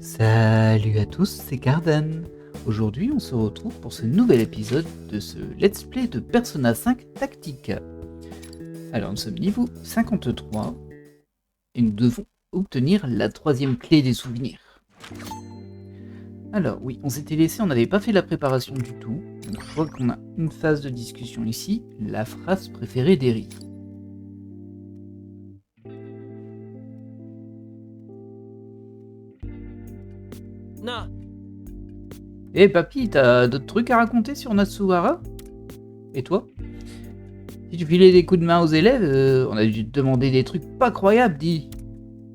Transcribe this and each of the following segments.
Salut à tous, c'est Cardan. Aujourd'hui, on se retrouve pour ce nouvel épisode de ce Let's Play de Persona 5 Tactica. Alors, nous sommes niveau 53 et nous devons obtenir la troisième clé des souvenirs. Alors, oui, on s'était laissé, on n'avait pas fait la préparation du tout. Donc, je vois qu'on a une phase de discussion ici, la phrase préférée d'Eri. Eh papy, t'as d'autres trucs à raconter sur Natsuhara? Et toi? Si tu filais des coups de main aux élèves, on a dû te demander des trucs pas croyables, dis.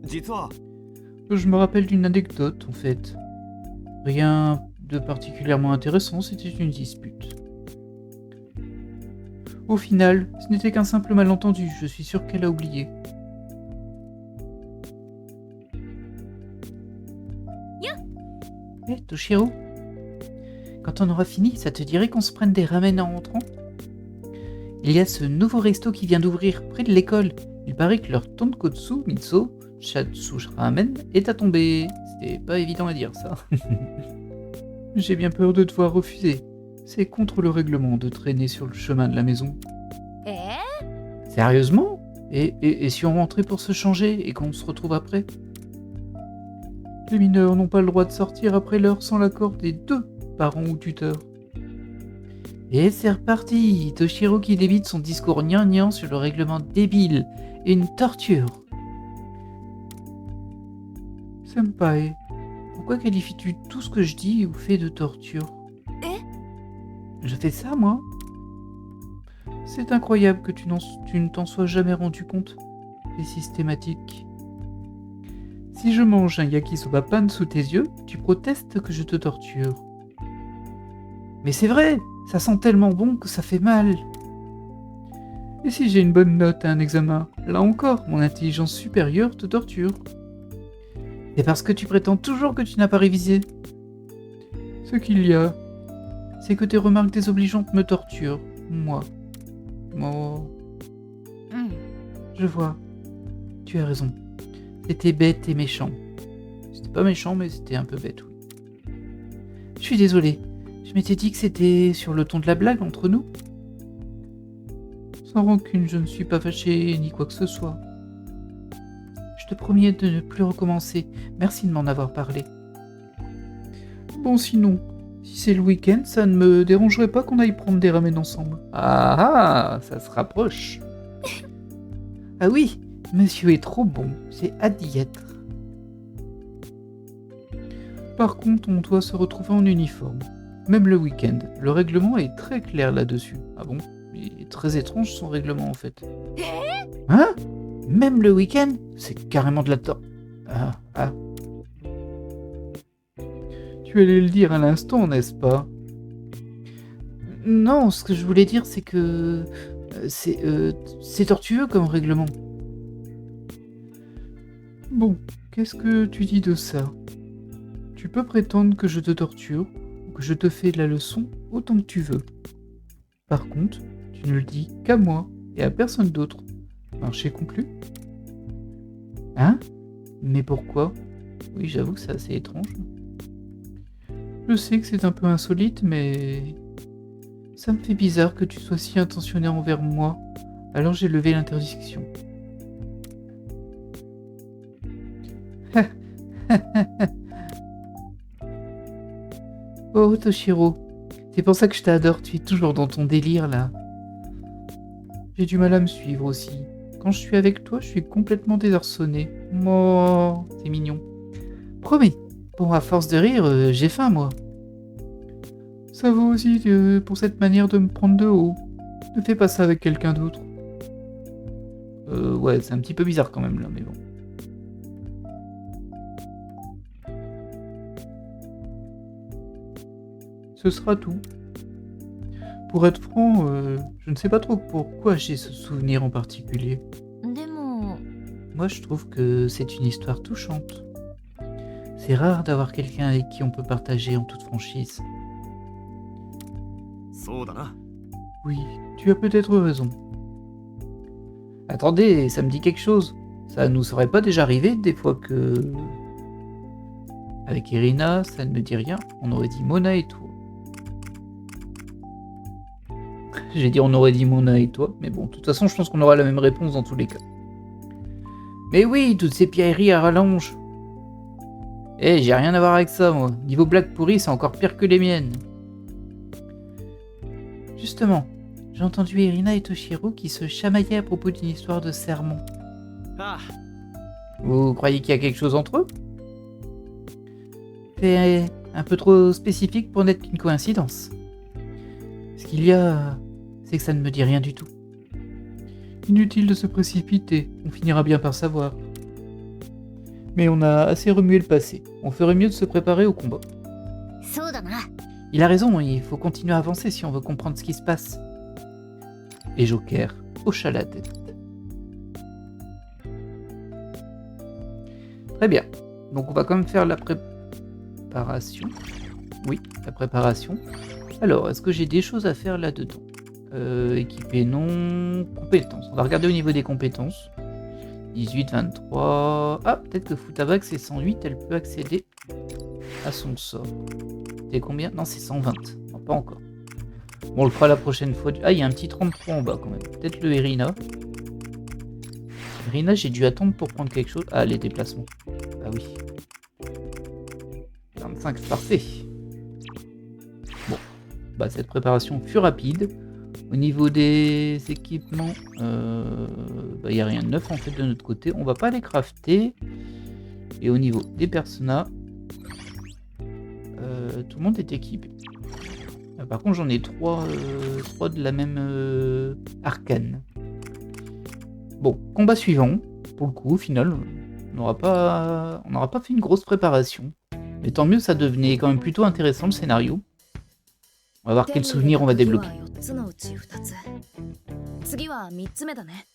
Je me rappelle d'une anecdote, en fait. Rien de particulièrement intéressant, c'était une dispute. Au final, ce n'était qu'un simple malentendu, je suis sûr qu'elle a oublié. Hé, Toshiro? Quand on aura fini, ça te dirait qu'on se prenne des ramen en rentrant? Il y a ce nouveau resto qui vient d'ouvrir près de l'école. Il paraît que leur tonkotsu miso shatsu ramen est à tomber. C'était pas évident à dire ça. J'ai bien peur de devoir refuser. C'est contre le règlement de traîner sur le chemin de la maison. Sérieusement? Et si on rentrait pour se changer et qu'on se retrouve après? Les mineurs n'ont pas le droit de sortir après l'heure sans l'accord des deux parents ou tuteurs. Et c'est reparti, Toshiro qui débite son discours gnangnan sur le règlement débile et une torture. Senpai, pourquoi qualifies-tu tout ce que je dis ou fais de torture? Je fais ça, moi? C'est incroyable que tu ne t'en sois jamais rendu compte. C'est systématique. Si je mange un yakisoba pan sous tes yeux, tu protestes que je te torture. Mais c'est vrai, ça sent tellement bon que ça fait mal. Et si j'ai une bonne note à un examen, là encore, mon intelligence supérieure te torture. C'est parce que tu prétends toujours que tu n'as pas révisé. Ce qu'il y a, c'est que tes remarques désobligeantes me torturent, moi. Oh. Je vois, tu as raison. C'était bête et méchant. C'était pas méchant, mais c'était un peu bête, oui. Je suis désolé. Je m'étais dit que c'était sur le ton de la blague entre nous. Sans rancune, je ne suis pas fâché ni quoi que ce soit. Je te promets de ne plus recommencer. Merci de m'en avoir parlé. Bon, sinon, si c'est le week-end, ça ne me dérangerait pas qu'on aille prendre des ramen ensemble. Ah, ça se rapproche. Ah oui, monsieur est trop bon, j'ai hâte d'y être. Par contre, on doit se retrouver en uniforme. Même le week-end, le règlement est très clair là-dessus. Ah bon? Il est très étrange son règlement en fait. Hein? Même le week-end? C'est carrément de la Ah. Tu allais le dire à l'instant, n'est-ce pas? Non, ce que je voulais dire c'est que... c'est tortueux comme règlement. Bon, qu'est-ce que tu dis de ça? Tu peux prétendre que je te torture, que je te fais de la leçon autant que tu veux. Par contre, tu ne le dis qu'à moi et à personne d'autre. Marché conclu? Hein? Mais pourquoi? Oui, j'avoue que c'est assez étrange. Je sais que c'est un peu insolite, mais... ça me fait bizarre que tu sois si intentionné envers moi, alors j'ai levé l'interdiction. Oh Toshiro, c'est pour ça que je t'adore, tu es toujours dans ton délire là. J'ai du mal à me suivre aussi. Quand je suis avec toi, je suis complètement désarçonné. Oh, c'est mignon. Promets. Bon, à force de rire, j'ai faim moi. Ça vaut aussi pour cette manière de me prendre de haut. Ne fais pas ça avec quelqu'un d'autre. Ouais, c'est un petit peu bizarre quand même là, mais bon. Ce sera tout. Pour être franc, je ne sais pas trop pourquoi j'ai ce souvenir en particulier. Moi, je trouve que c'est une histoire touchante. C'est rare d'avoir quelqu'un avec qui on peut partager en toute franchise. Oui, tu as peut-être raison. Attendez, ça me dit quelque chose. Ça nous serait pas déjà arrivé des fois que... Avec Irina, ça ne me dit rien. On aurait dit Mona et toi. J'ai dit on aurait dit Mona et toi, mais bon, de toute façon, je pense qu'on aura la même réponse dans tous les cas. Mais oui, toutes ces pierreries à rallonge. Eh, j'ai rien à voir avec ça, moi. Niveau blague pourrie, c'est encore pire que les miennes. Justement, j'ai entendu Irina et Toshiro qui se chamaillaient à propos d'une histoire de sermon. Ah, Vous croyez qu'il y a quelque chose entre eux? C'est un peu trop spécifique pour n'être qu'une coïncidence. Ce qu'il y a, c'est que ça ne me dit rien du tout. Inutile de se précipiter, on finira bien par savoir. Mais on a assez remué le passé, on ferait mieux de se préparer au combat. Il a raison, il faut continuer à avancer si on veut comprendre ce qui se passe. Et Joker hocha la tête. Très bien, donc on va quand même faire la préparation. Oui, la préparation. Alors, est-ce que j'ai des choses à faire là-dedans? Équipé non. Compétences. On va regarder au niveau des compétences. 18, 23... Ah, peut-être que Futaba, c'est 108, elle peut accéder à son sort. C'est combien? Non, c'est 120. Non, pas encore. Bon, on le fera la prochaine fois. Ah, il y a un petit 33 en bas quand même. Peut-être le Irina. Irina, j'ai dû attendre pour prendre quelque chose. Ah, les déplacements. Ah oui. 25, c'est parfait. Bon. Bah, cette préparation fut rapide. Au niveau des équipements, bah, y a rien de neuf en fait de notre côté. On va pas les crafter. Et au niveau des personas, tout le monde est équipé. Par contre, j'en ai trois de la même arcane. Bon, combat suivant. Pour le coup, au final, on n'aura pas fait une grosse préparation. Mais tant mieux, ça devenait quand même plutôt intéressant le scénario. On va voir quel souvenir on va débloquer. 次は3つ目だね。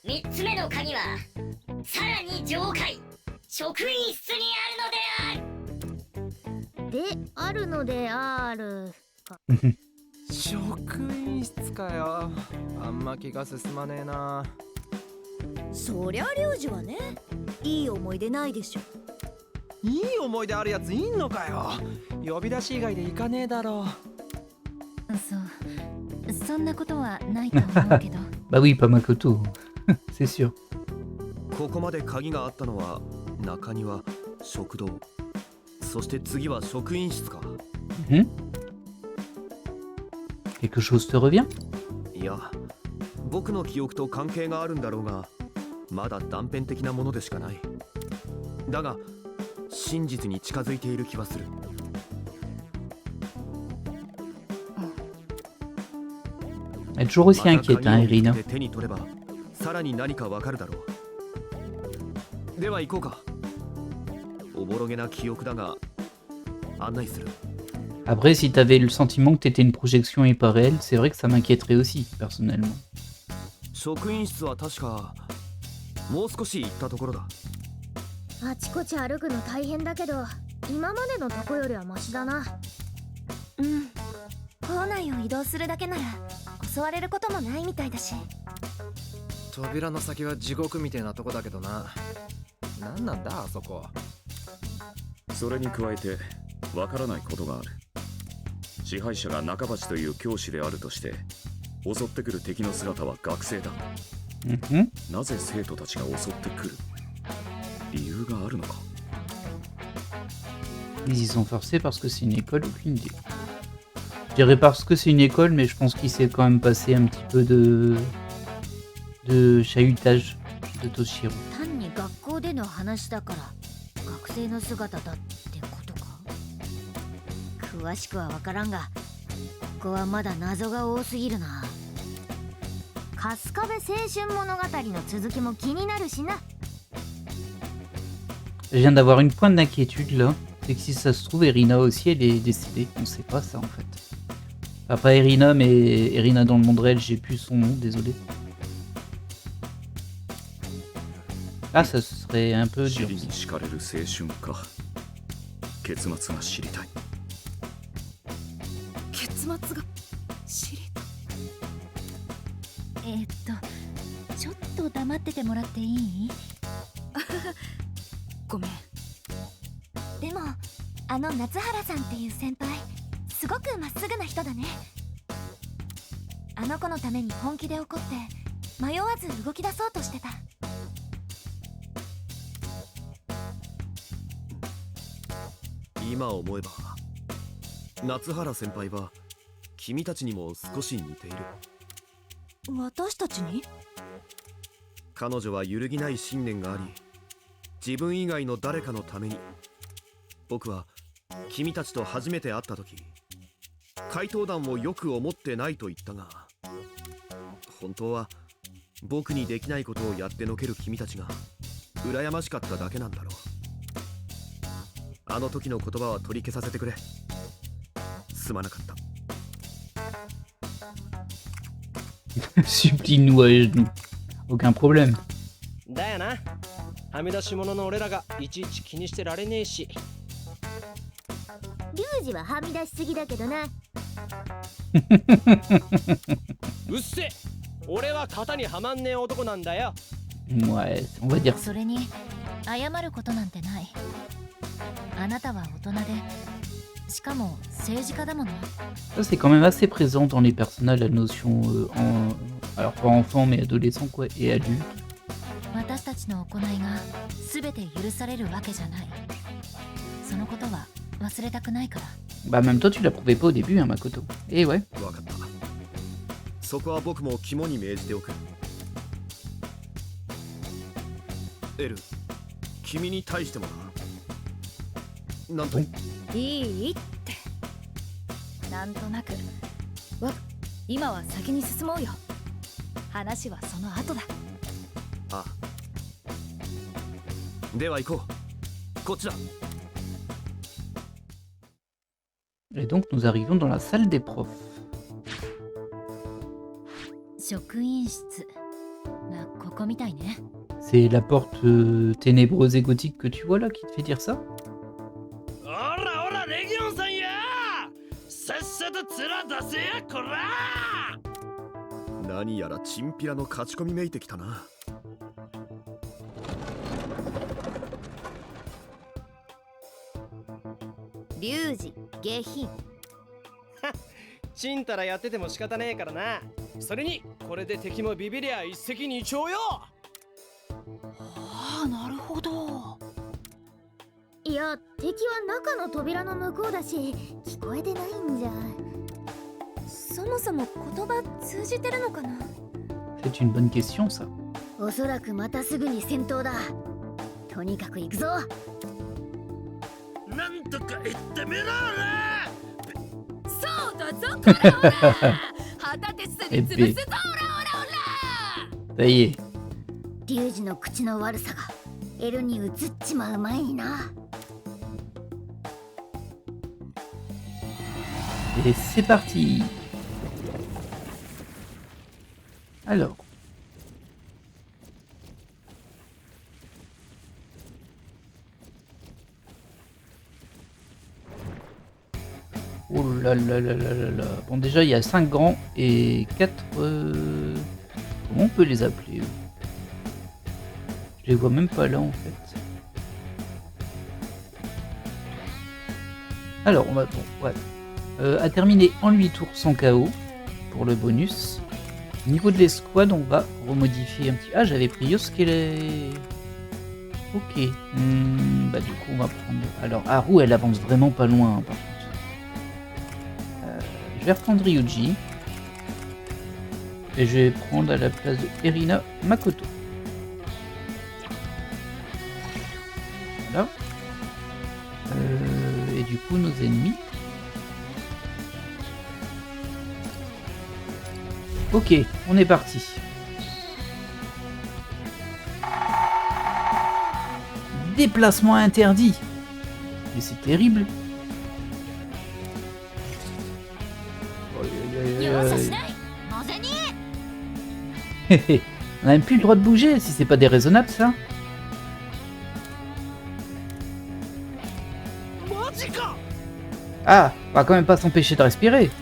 3つ目の鍵はさらに上階職員室にあるのである職員室かよ。あんま気が進まねえな。そりゃ領事はね、いい思い出ないでしょ。いい思い出あるやついんのかよ。呼び出し以外で行かねえだろ。そんなことはないと思うけど。Bah oui, pas Makoto, c'est sûr. ここまで鍵があったのは中庭、食堂、そして次は職員室か。Quelque chose te revient? いや、僕の記憶と関係があるんだろうが、まだ断片的なものでしかない。だが、真実に近づいている気はする。Elle est toujours aussi inquiète, hein, Irina. 手に取れば、さらに何かわかるだろう。では行こうか。おぼろげな記憶だが、案内する。 Après, si t'avais le sentiment que t'étais une projection et pas réelle, c'est vrai que ça m'inquiéterait aussi, personnellement. 職員室は確かもう少し行ったところだ。あちこち歩くの大変だけど、今までのとこよりはマシだな。うん。校内を移動するだけなら襲われることもないみたいだし。扉の先は地獄みたいなとこだけどな。なんなんだあそこ。それに加えてわからないことがある。支配者が中鉢という教師であるとして襲ってくる敵の姿は学生だ。なぜ生徒たちが襲ってくる理由があるのか。 Ils y sont forcés parce que c'est une école, aucune idée. Je dirais parce que c'est une école, mais je pense qu'il s'est quand même passé un petit peu de chahutage de Toshiro. 単に学校での話だから学生の姿だってことか。詳しくは分からんが、ここはまだ謎が多すぎるな。春日部青春物語の続きも気になるしな。Je viens d'avoir une pointe d'inquiétude là. C'est que si ça se trouve, Irina aussi, elle est décédée. On sait pas ça en fait. Enfin, pas Irina, mais Irina dans le monde réel, j'ai plus son nom, désolé. Ah, ça serait un peu dur. 尻に敷かれる青春か。結末が知りたい。結末が知りたい。ちょっと黙っててもらっていい？ごめん。でもあの夏原さんっていう先輩すごくまっすぐな人だね。あの子のために本気で怒って迷わず動き出そうとしてた。今思えば夏原先輩は君たちにも少し似ている。私たちに？彼女は揺るぎない信念があり、自分以外の誰かのために。僕は君たちと初めて会った時、怪盗団をよく思ってないと言ったが、本当は僕にできないことをやってのける君たちが羨ましかっただけなんだろう。あの時の言葉は取り消させてくれ。すまなかった。Supplie-nous à genoux. Aucun problème. だよな。はみ出し者の俺らがいちいち気にしてられねえし。リュウジははみ出しすぎだけどな。うっせ。俺は型にはまんねえ男なんだよ。Ouais, on va dire ça. それに謝ることなんてない。あなたは大人で、しかも政治家だもの。Ça, c'est quand même assez présent dans les personnages, la notion alors pas enfant, mais adolescent, quoi, et adulte. 私たちの行いが全て許されるわけじゃない。そのことは忘れたくないから。Bah, même toi, tu l'approuvais pas au début, hein, Makoto. Et ouais. 分かった。そこは僕も肝に銘じておく。エル、君に対してもな。なんといいって。なんとなく。今は先に進もうよ。話はその後だ。ああ。では行こう。こっちだ。Et donc, nous arrivons dans la salle des profs. 職員室。ここみたいね。C'est la porte ténébreuse et gothique que tu vois là qui te fait dire ça? おらおらレギオンさんや。さっさと面出せやこら。何やらチンピラの勝ち込みめいてきたな。リュウジ、下品。ちんたらやってても仕方ねえからな。それにこれで敵もビビりゃ一石二鳥よ。ああ、なるほど。いや、敵は中の扉の向こうだし、聞こえてないんじゃ。そもそも言葉通じてるのかな。 C'est une bonne question, ça. おそらくまたすぐに戦闘だ。とにかく行くぞ。なんとか言ってみろな。そうだぞ、こらおら。旗手すぐ潰すぞ、おらおらおら。 Ça y est. リュウジの口の悪さがエルに移っちまう前にな。Et c'est parti. Alors. Oh là là là là là là. Bon, déjà, il y a 5 grands et 4... Comment on peut les appeler eux? Je les vois même pas là, en fait. Alors, on va... Bon, ouais. À terminer en 8 tours sans KO pour le bonus. Au niveau de l'escouade, on va remodifier un petit... Ah, j'avais pris Yosuke. Ok. Bah du coup, on va prendre... Alors, Haru, elle avance vraiment pas loin, hein, par contre. Je vais reprendre Ryuji. Et je vais prendre à la place de Erina Makoto. Voilà. Et du coup, nos ennemis... Ok, on est parti. Déplacement interdit. Mais c'est terrible. On n'a même plus le droit de bouger si c'est pas déraisonnable ça. Ah, on va quand même pas s'empêcher de respirer.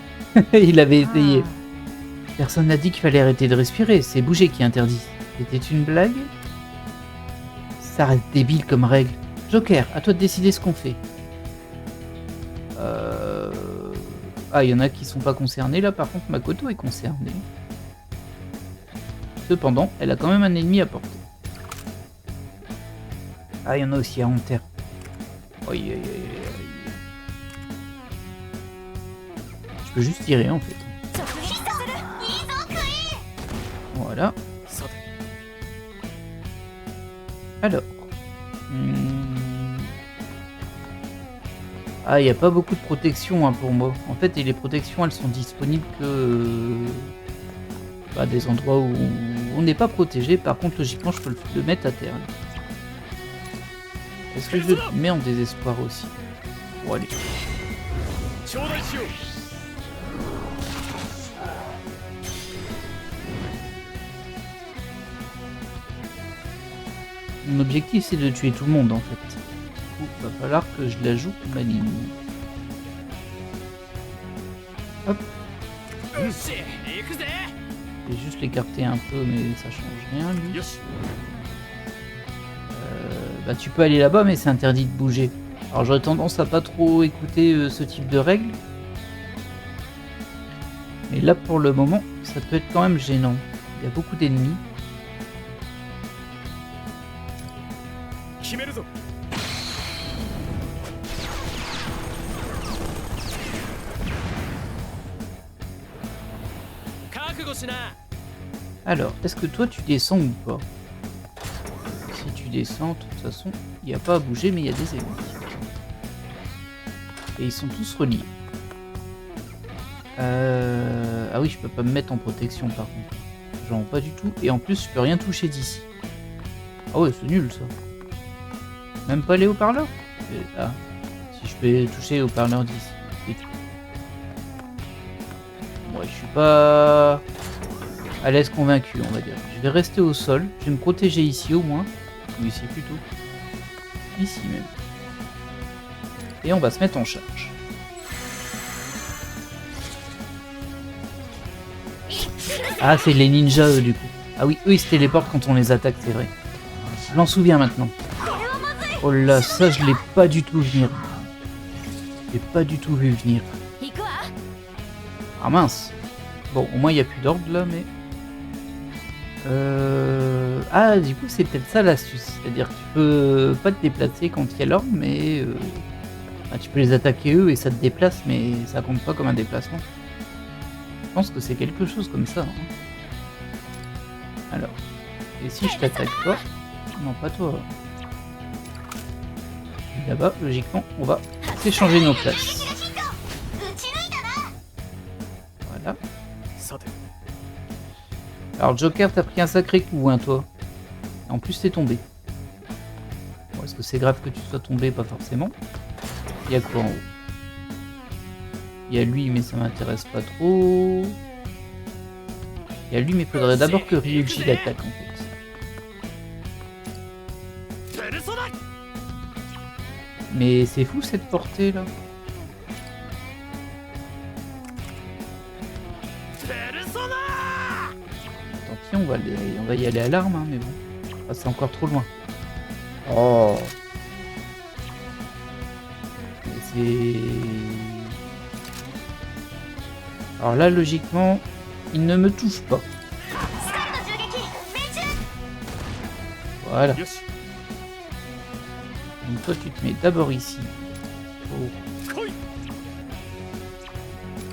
Il avait essayé. Personne n'a dit qu'il fallait arrêter de respirer, c'est bouger qui est interdit. C'était une blague? Ça reste débile comme règle. Joker, à toi de décider ce qu'on fait. Ah, il y en a qui sont pas concernés. Là, par contre, Makoto est concernée. Cependant, elle a quand même un ennemi à porter. Ah, il y en a aussi à Anter. Aïe, aïe, aïe, aïe. Je peux juste tirer, en fait. Voilà. Alors. Ah, il n'y a pas beaucoup de protection hein, pour moi. En fait, et les protections, elles sont disponibles que des endroits où on n'est pas protégé. Par contre, logiquement, je peux le mettre à terre. Est-ce que je le mets en désespoir aussi? Bon, allez. Mon objectif, c'est de tuer tout le monde, en fait. Il va falloir que je la joue ma ligne. Hop. Je vais juste l'écarter un peu, mais ça change rien, lui. Tu peux aller là-bas, mais c'est interdit de bouger. Alors j'aurais tendance à pas trop écouter ce type de règles. Mais là, pour le moment, ça peut être quand même gênant. Il y a beaucoup d'ennemis. Alors, est-ce que toi tu descends ou pas? Si tu descends, de toute façon, il n'y a pas à bouger, mais il y a des ennemis. Et ils sont tous reliés. Ah oui, je peux pas me mettre en protection par contre. Genre pas du tout. Et en plus, je peux rien toucher d'ici. Ah ouais, c'est nul ça. Même pas les haut-parleurs. Ah, si je peux toucher les haut-parleurs d'ici. Moi, je suis pas à l'aise convaincu, on va dire. Je vais rester au sol. Je vais me protéger ici au moins. Ou ici plutôt. Ici même. Et on va se mettre en charge. Ah, c'est les ninjas eux du coup. Ah oui, eux ils se téléportent quand on les attaque, c'est vrai. Je m'en souviens maintenant. Oh là, ça je l'ai pas du tout venir. Je l'ai pas du tout vu venir. Ah mince. Bon, au moins il n'y a plus d'ordre là, mais... Ah, du coup c'est peut-être ça l'astuce. C'est-à-dire que tu peux pas te déplacer quand il y a l'ordre, mais... tu peux les attaquer eux et ça te déplace, mais ça compte pas comme un déplacement. Je pense que c'est quelque chose comme ça. Hein. Alors, et si je t'attaque toi? Non, pas toi. Là-bas, logiquement, on va s'échanger nos places. Voilà. Alors, Joker, t'as pris un sacré coup, hein, toi. En plus, t'es tombé. Bon, est-ce que c'est grave que tu sois tombé? Pas forcément. Il y a quoi en haut? Il y a lui, mais ça m'intéresse pas trop. Il y a lui, mais il faudrait d'abord que Ryuji l'attaque en fait. Mais c'est fou cette portée là. Tant pis, on va y aller à l'arme, hein, mais bon. Ah, c'est encore trop loin. Oh. Mais c'est... Alors là, logiquement, il ne me touche pas. Voilà. Donc toi, tu te mets d'abord ici. Pour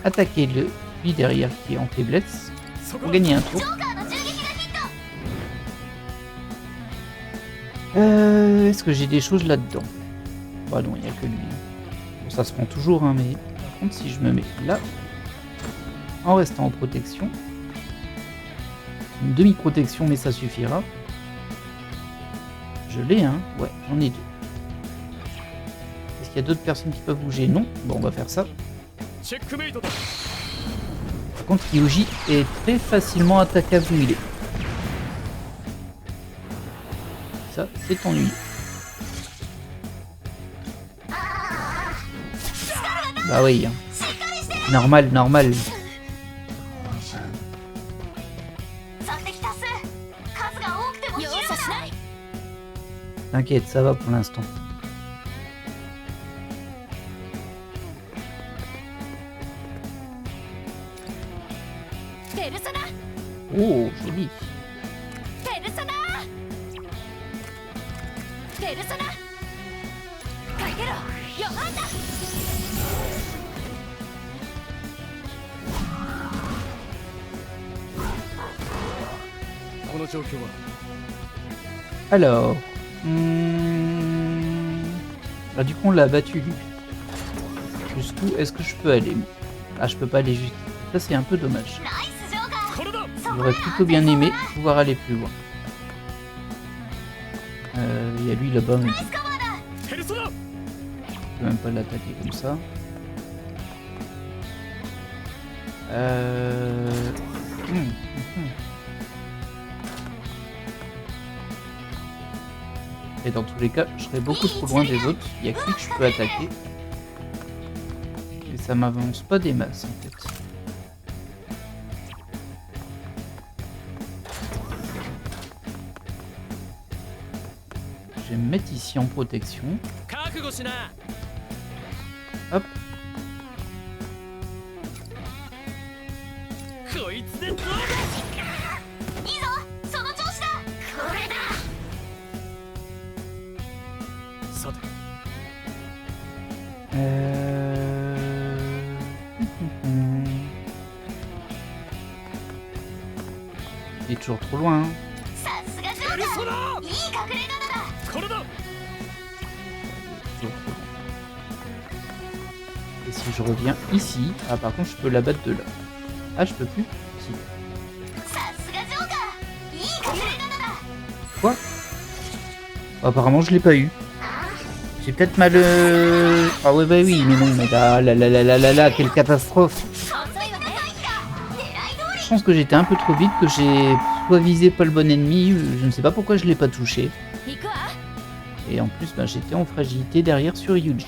attaquer lui derrière qui est en faiblesse. Pour gagner un tour. Est-ce que j'ai des choses là-dedans? Bah non, il n'y a que lui. Bon, ça se prend toujours, hein, mais par contre, si je me mets là... en restant en protection. Une demi-protection, mais ça suffira. Je l'ai, hein. Ouais, j'en ai deux. Est-ce qu'il y a d'autres personnes qui peuvent bouger? Non. Bon, on va faire ça. Par contre, Ryuji est très facilement attaquable où il est. Ça, c'est ennuyeux. Bah oui, hein. Normal, normal. T'inquiète, ça va pour l'instant. Oh, joli. ペルソナペルソナかけろヨハンナ この状況は Alors, ah, du coup on l'a battu lui. Jusqu'où est-ce que je peux aller? Ah, je peux pas aller jusqu'à... Ça c'est un peu dommage. ナイスジョーカー これだ J'aurais plutôt bien aimé pouvoir aller plus loin. Il y a lui là-bas, mais ナイスカバーだ ペルソナ je peux même pas l'attaquer comme ça. Et dans tous les cas, je serai beaucoup trop loin des autres. Il n'y a que lui que je peux attaquer. Et ça m'avance pas des masses en fait. Je vais me mettre ici en protection. 覚悟しな Hop. こいつでどうだ いいぞその調子だこれだ さて Il est toujours trop loin. Hein. さすがジョペルソーカナーいい隠れ方だこれだ Toujours trop loin. Et si je reviens ici, ah par contre je peux la battre de là. Ah je peux plus. Si. さすがジョーカーいい隠れ方だ Quoi? Apparemment je l'ai pas eu. J'ai peut-être mal... Ah ouais bah oui mais non mais là quelle catastrophe. 遅いわね狙い通り Je pense que j'étais un peu trop vite, que j'ai soit visé pas le bon ennemi, je ne sais pas pourquoi je l'ai pas touché. 行くわ Et en plus bah, j'étais en fragilité derrière sur Yuji.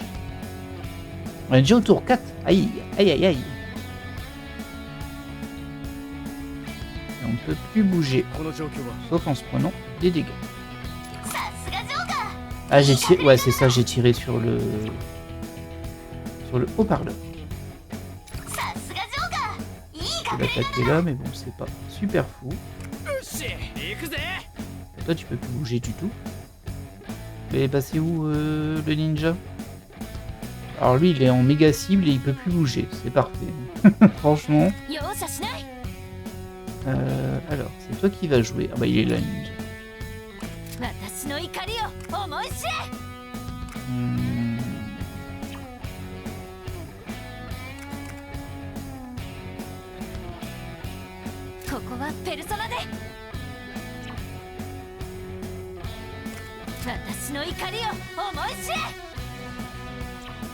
On est déjà au tour 4. Aïe aïe aïe aïe. Et on ne peut plus bouger, この状況は sauf en se prenant des dégâts. さすがジョーカー Ah j'ai tiré, ouais c'est ça, j'ai tiré sur le haut-parleur. さすがジョーカーいいJe vais隠れl'attaquer là, mais bon c'est pas super fou. よし行くぜ Toi tu peux plus bouger du tout. Mais bah c'est où le ninja? Alors lui il est en méga cible et il peut plus bouger, c'est parfait. Franchement. 容赦しない Alors c'est toi qui vas jouer. Ah bah il est là le ninja. 私の怒りを思い知れ Hmm.ここはペルソナで私の怒りを思い知れ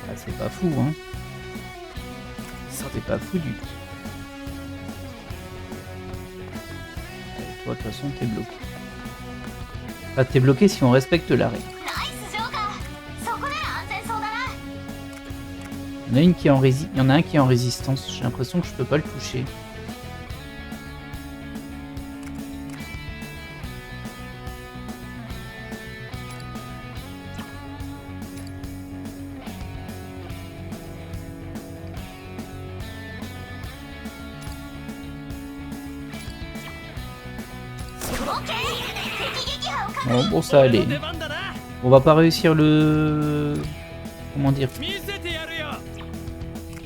Ah, c'est pas fou hein. C'est pas fou du tout. Et toi de toute façon t'es bloqué. Enfin t'es bloqué si on respecte la règle. ナイスジョーカーそこなら安全そうだな Il y en a une qui est en il y en a un qui est en résistance. J'ai l'impression que je peux pas le toucher. Bon, ça allait. 出番だな On va pas réussir le... Comment dire 見せてやるよ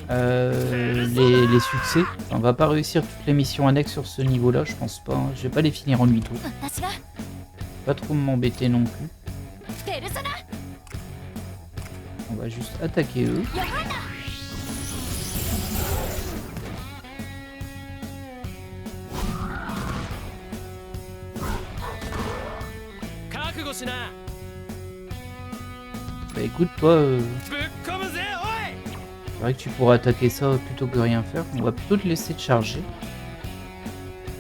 les succès. Enfin, on va pas réussir toutes les missions annexes sur ce niveau-là, je pense pas. Hein. Je vais pas les finir en 8 tours. 私が Pas trop m'embêter non plus. ペルソナ On va juste attaquer eux. ヨハンナ 覚悟しな Bah écoute, toi, ぶっ込むぜおい c'est vrai que tu pourras attaquer ça plutôt que rien faire. On va plutôt te laisser te charger.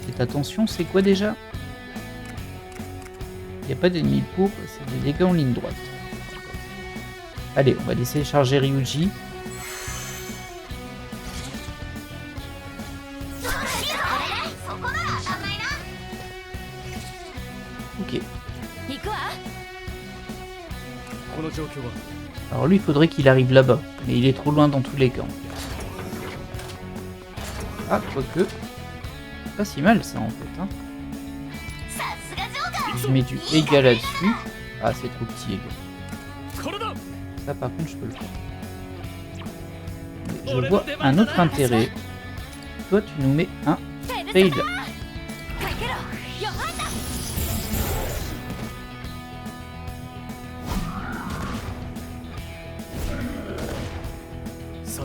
Et ta tension, c'est quoi déjà? Il n'y a pas d'ennemi pour, c'est des dégâts en ligne droite. Allez, on va laisser charger Ryuji. Ok. 行くわ この状況は Alors lui, il faudrait qu'il arrive là-bas. Mais il est trop loin dans tous les cas. Ah, quoique. pas si mal ça en fait. Hein. さすがジョーガー Je mets du égal là-dessus. Ah, c'est trop petit égal. これだ Ça par contre je peux le faire. Mais je vois un autre intérêt. Toi tu nous mets un ペル fail. ソナかけろヨハンナ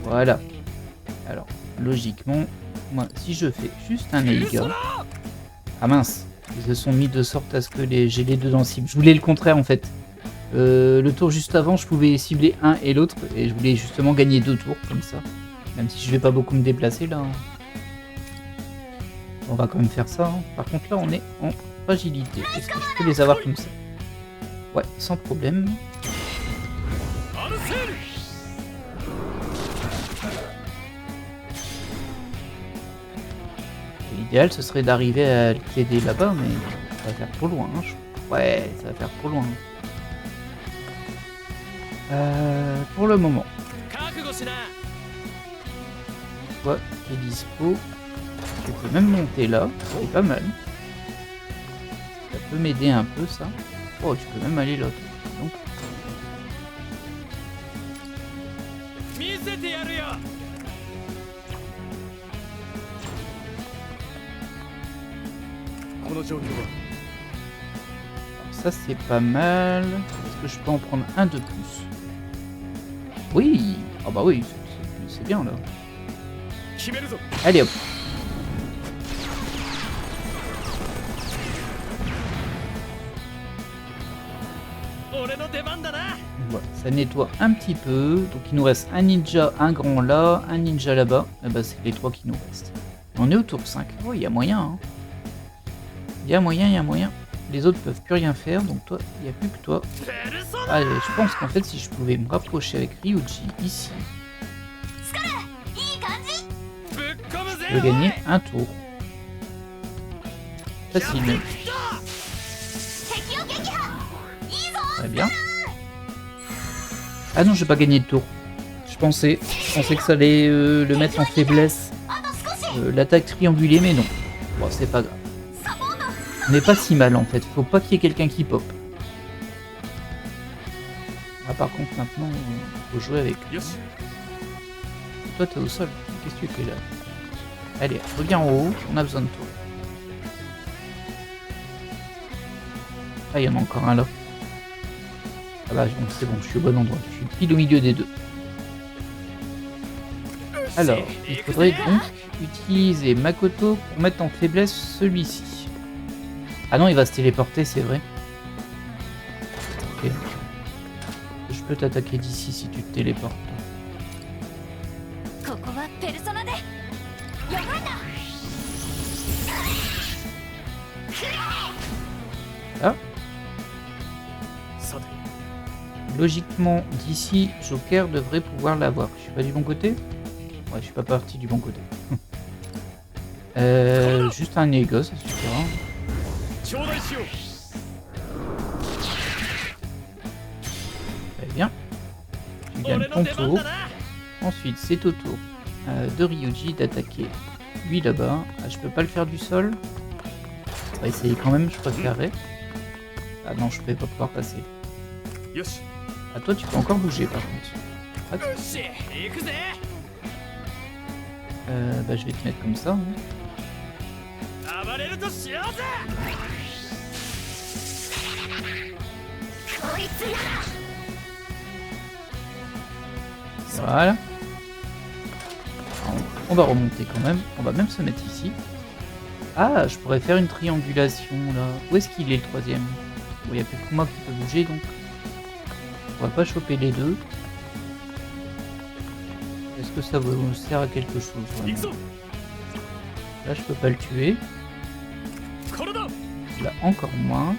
Voilà. Alors, logiquement, moi, si je fais juste un Eiga... Ah mince, ils se sont mis de sorte à ce que j'ai les deux dans le cible. Je voulais le contraire en fait. Le tour juste avant, je pouvais cibler un et l'autre, et je voulais justement gagner 2 tours comme ça. Même si je vais pas beaucoup me déplacer là. Hein. On va quand même faire ça. Hein. Par contre là, on est en fragilité. Est-ce que je peux les avoir comme ça? Ouais, sans problème. アルセール L'idéal ce serait d'arriver à le t'aider là-bas, mais ça va faire trop loin. Hein. Ouais, ça va faire trop loin. Pour le moment, 覚悟しな toi qui es dispo, tu peux même monter là, c'est pas mal. Ça peut m'aider un peu ça. Oh, tu peux même aller là. Donc, 見せてやるよ alors ça c'est pas mal. Est-ce que je peux en prendre un de plus? Oui. Ah bah oui, c'est bien là. 決めるぞ Allez hop. Voilà, ça nettoie un petit peu. Donc il nous reste un ninja, un grand là, un ninja là-bas. Et bah c'est les 3 qui nous restent. On est au tour 5. Oh, il y a moyen. Hein. Il y a moyen, il y a moyen. Les autres peuvent plus rien faire, donc toi, il n'y a plus que toi. Allez, je pense qu'en fait, si je pouvais me rapprocher avec Ryuji ici, je peux gagner un tour. Facile. Très bien. Ah non, je vais pas gagner de tour. Je pensais que ça allait le mettre en faiblesse. L'attaque triangulée, mais non. Bon, c'est pas grave. On n'est pas si mal en fait. Faut pas qu'il y ait quelqu'un qui pop. Ah, par contre, maintenant, faut jouer avec lui. Toi, t'es au sol. Qu'est-ce que tu fais là? Allez, reviens en haut. On a besoin de toi. Ah, il y en a encore un là. Ah bah, c'est bon, je suis au bon endroit. Je suis pile au milieu des deux. Alors, il faudrait donc utiliser Makoto pour mettre en faiblesse celui-ci. Ah non, il va se téléporter, c'est vrai. Ok. Je peux t'attaquer d'ici si tu te téléportes. Ah. Logiquement, d'ici, Joker devrait pouvoir l'avoir. Je suis pas du bon côté? Ouais, je suis pas parti du bon côté. Juste un négo, ça suffira. Très bien. Tu gagnes ton tour. Ensuite, c'est au tour de Ryuji d'attaquer lui là-bas. Ah, je peux pas le faire du sol. On va essayer quand même, je préférerais. Ah non, je peux pas pouvoir passer. Ah, toi, tu peux encore bouger par contre. Ah, bah, je vais te mettre comme ça. Hein. Voilà. On va remonter quand même. On va même se mettre ici. Ah, je pourrais faire une triangulation là. Où est-ce qu'il est le troisième? Bon, il n'y a plus que moi qui peut bouger donc. On va pas choper les deux. Est-ce que ça vous sert à quelque chose vraiment? Là, je peux pas le tuer. Là, encore moins.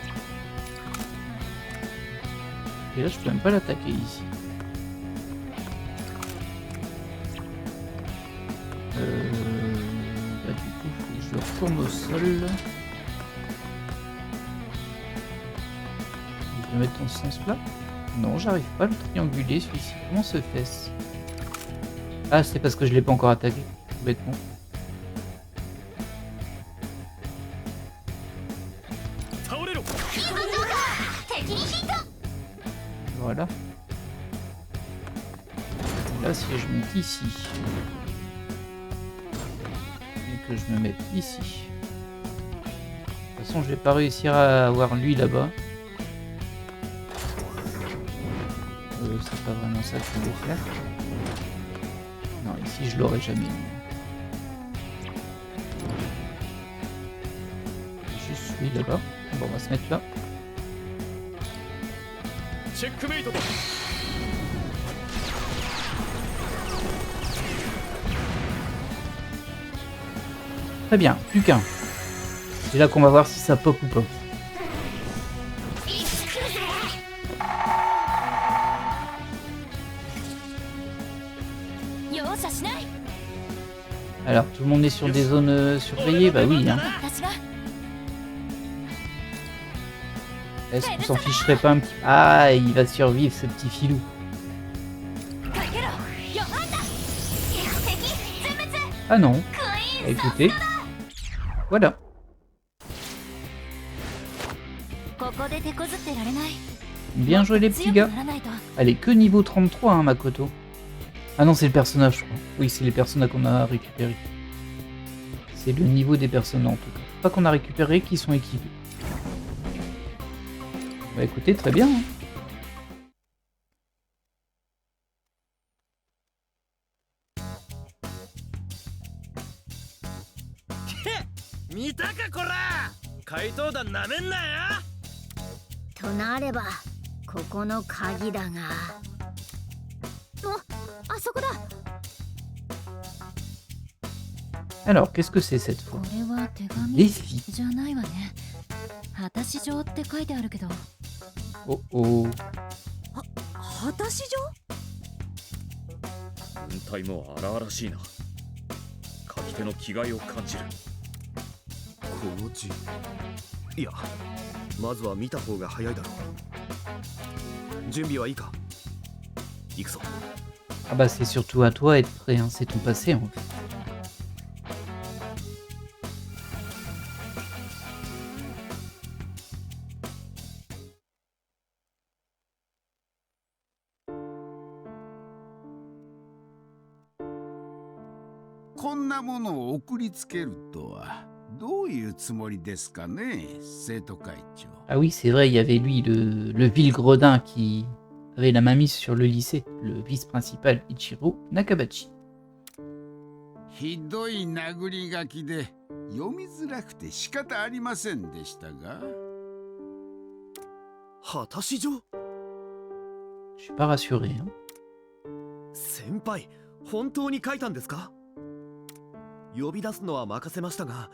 Et là, je peux même pas l'attaquer ici. Bah, du coup, faut que je le retourne au sol. Je vais le mettre dans ce sens-là. Non, j'arrive pas à le trianguler celui-ci. Comment se fait-ce? Ah, c'est parce que je l'ai pas encore attaqué. Bêtement. Voilà. Là, si je monte ici et que je me mette ici, de toute façon, je vais pas réussir à avoir lui là-bas. C'est pas vraiment ça que je voulais faire. Non, ici, je l'aurais jamais. Juste lui là-bas. Bon, on va se mettre là. Checkmate. Très bien, plus qu'un. C'est là qu'on va voir si ça pop ou pas. Alors, tout le monde est sur des zones surveillées? Bah oui, hein. Est-ce qu'on s'en ficherait pas un petit... Ah, il va survivre, ce petit filou. Ah non. Bah, écoutez. Voilà. Bien joué les petits gars. Elle est que niveau 33, hein, Makoto. Ah non, c'est le personnage, je crois. Oui, c'est les personnages qu'on a récupérés. C'est le niveau des personnages, en tout cas. Pas qu'on a récupéré, qui sont équipés. Bah écoutez, très bien. Hein. 見たかこら怪盗団なめんなよとなればここの鍵だがあそこだ Alors, qu'est-ce que c'est cette fois? これは手紙 Défi. じゃないわね。果たし状って書いてあるけど。 Oh oh. 果たし状？文体も荒々しいな。書き手の気概を感じる。この字、いや、まずは見た方が早いだろう。準備はいいか？行くぞ。 Ah bah c'est surtout à toi d'être prêt, hein. C'est ton passé en fait. Ah oui, c'est vrai, il y avait lui, le vil-gredin qui avait la mainmise sur le lycée, le vice-principal Ichiro Nakabachi. ひどい殴り書きで読みづらくて仕方ありませんでしたが。果たし状？ Je suis pas rassuré, hein. 先輩、本当に書いたんですか？呼び出すのは任せましたが、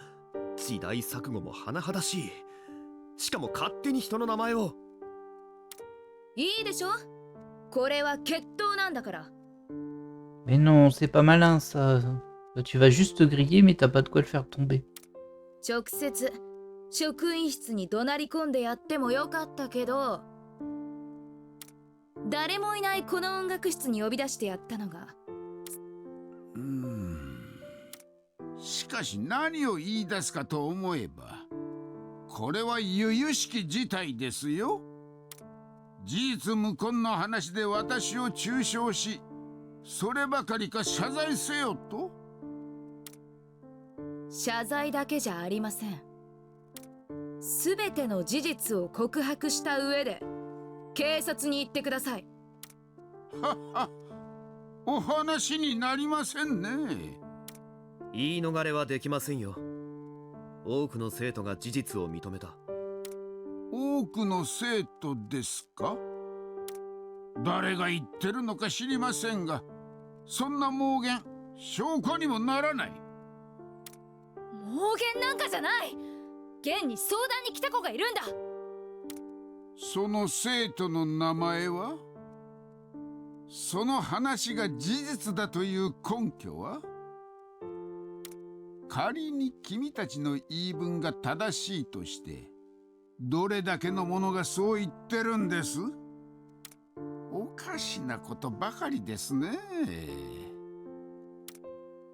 時代錯誤も甚だしい。しかも勝手に人の名前を。いいでしょ？これは決闘なんだから。 Mais non, c'est pas malin ça. Tu vas juste te griller, mais t'as pas de quoi le faire tomber. 直接職員室に怒鳴り込んでやってもよかったけど、誰もいないこの音楽室に呼び出してやったのが。しかし何を言い出すかと思えば、これは由々しき事態ですよ。事実無根の話で私を中傷し、そればかりか謝罪せよと。謝罪だけじゃありません。すべての事実を告白した上で警察に行ってください。はっは、お話になりませんね。言い逃れはできませんよ。多くの生徒が事実を認めた。多くの生徒ですか？誰が言ってるのか知りませんが、そんな妄言証拠にもならない。妄言なんかじゃない。現に相談に来た子がいるんだ。その生徒の名前は？その話が事実だという根拠は？仮に君たちの言い分が正しいとして、どれだけの者がそう言ってるんです？おかしなことばかりですね。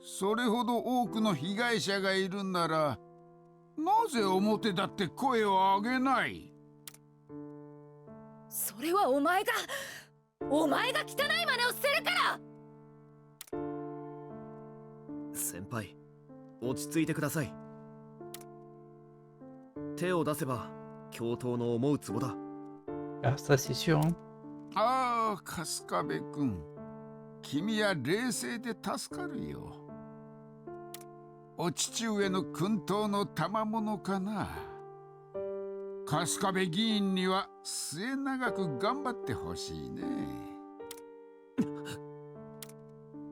それほど多くの被害者がいるなら、なぜ表立って声を上げない？それはお前が汚い真似をするから。先輩、落ち着いてください。手を出せば教頭の思うツボだ。Ah, ça c'est sûr. Hein. ああ、春日部君、君は冷静で助かるよ。お父上の薫陶の賜物かな。春日部議員には末永く頑張ってほしいね。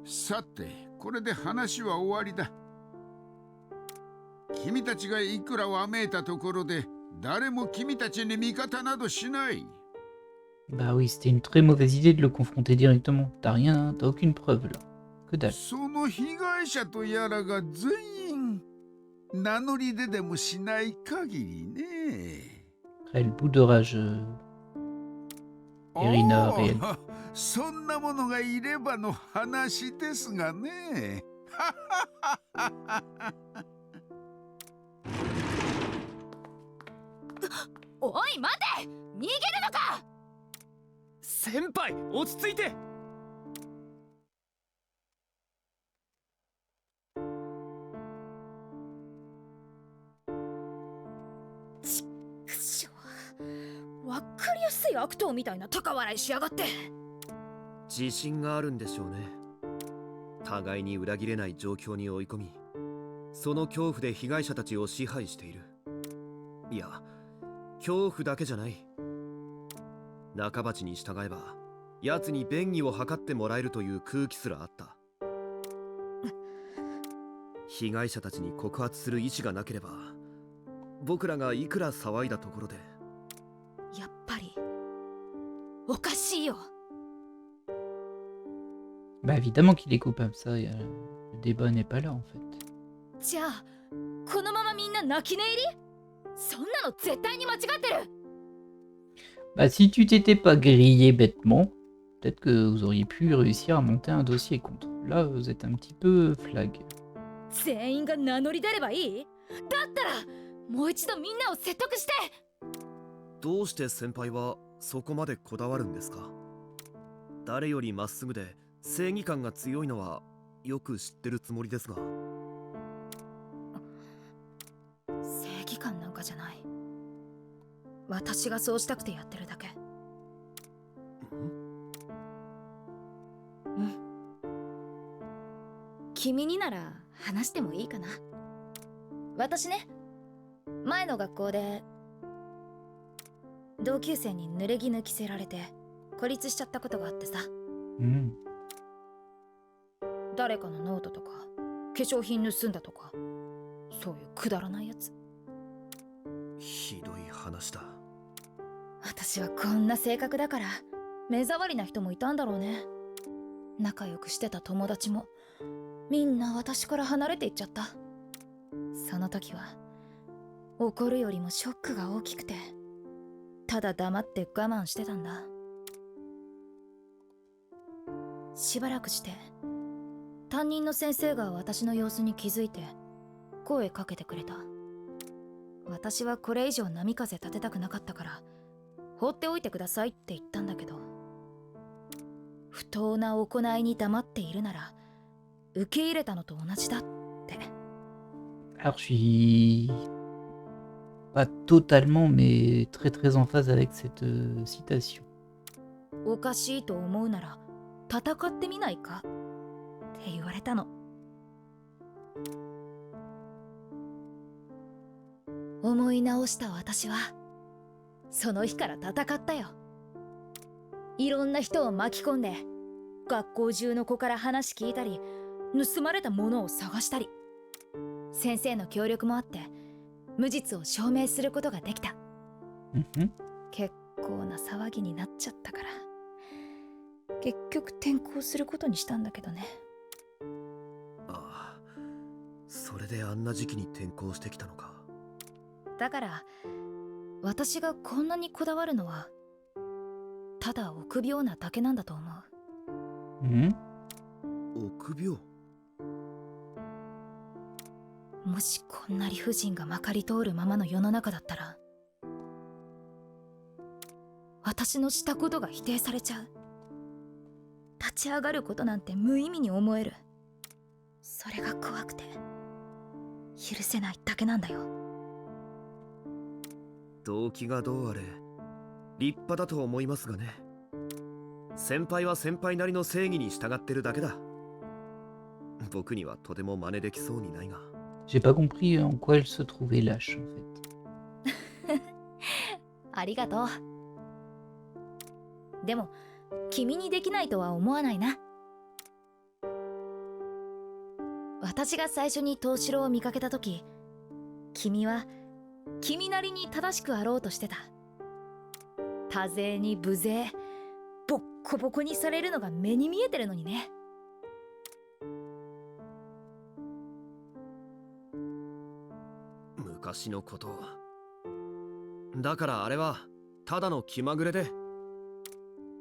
さて、これで話は終わりだ。君たちがいくらわめいたところで、誰も君たちに味方などしない。Bah oui, c'était une très mauvaise idée de le confronter directement. T'as rien, t'as aucune preuve là. Que dalle. その被害者とやらが全員名乗り出でもしない限りね。Quel bout de rage. Irina, お réel. ーそんなものがいればの話ですがね。おい待て、逃げるのか。先輩落ち着いて。くしょう、わかりやすい悪党みたいな高笑いしやがって。自信があるんでしょうね。互いに裏切れない状況に追い込み、その恐怖で被害者たちを支配している。いや、恐怖だけじゃない。中鉢に従えば奴に便宜を図ってもらえるという空気すらあった。被害者たちに告発する意思がなければ、僕らがいくら騒いだところで。やっぱりおかしいよ。Bah évidemment qu'il est coupable, ça, le débat n'est pas là en fait. じゃあこのままみんな泣き寝入り？そんなの絶対に間違ってる。Bah si tu t'étais pas grillé bêtement, peut-être que vous auriez pu réussir à monter un dossier contre. Là, vous êtes un petit peu flag. 全員が名乗り出ればいい？だったらもう一度みんなを説得して。どうして先輩はそこまでこだわるんですか？誰よりまっすぐで正義感が強いのはよく知ってるつもりですが。正義感なんかじゃない。私がそうしたくてやってるだけ。うん。君になら話してもいいかな。私ね、前の学校で同級生に濡れ衣着せられて孤立しちゃったことがあってさ。誰かのノートとか化粧品盗んだとか、そういうくだらないやつ。ひどい話だ。私はこんな性格だから目障りな人もいたんだろうね。仲良くしてた友達もみんな私から離れていっちゃった。その時は怒るよりもショックが大きくて、ただ黙って我慢してたんだ。しばらくして担任の先生が私の様子に気づいて声かけてくれた。私はこれ以上波風立てたくなかったから放っておいてくださいって言ったんだけど、不当な行いに黙っているなら受け入れたのと同じだって。Alors je suis pas totalement mais très très en phase avec cette citation. おかしいと思うなら戦ってみないかって言われたの。思い直した私はその日から戦ったよ。いろんな人を巻き込んで学校中の子から話聞いたり、盗まれたものを探したり、先生の協力もあって無実を証明することができた。結構な騒ぎになっちゃったから結局転校することにしたんだけどね。ああ、それであんな時期に転校してきたのか。だから私がこんなにこだわるのはただ臆病なだけなんだと思う。臆病？もしこんな理不尽がまかり通るままの世の中だったら、私のしたことが否定されちゃう。立ち上がることなんて無意味に思える。それが怖くて許せないだけなんだよ。動機がどうあれ立派だと思いますがね。先輩は先輩なりの正義に従ってるだけだ。僕にはとても真似できそうにないが。J'ai pas compris en quoi elle se trouvait lâche en fait. ありがとう。でも君にできないとは思わないな。私が最初に藤四郎を見かけた時、君は君なりに正しくあろうとしてた。多勢に無勢、ボッコボコにされるのが目に見えてるのにね。昔のことだからあれはただの気まぐれで。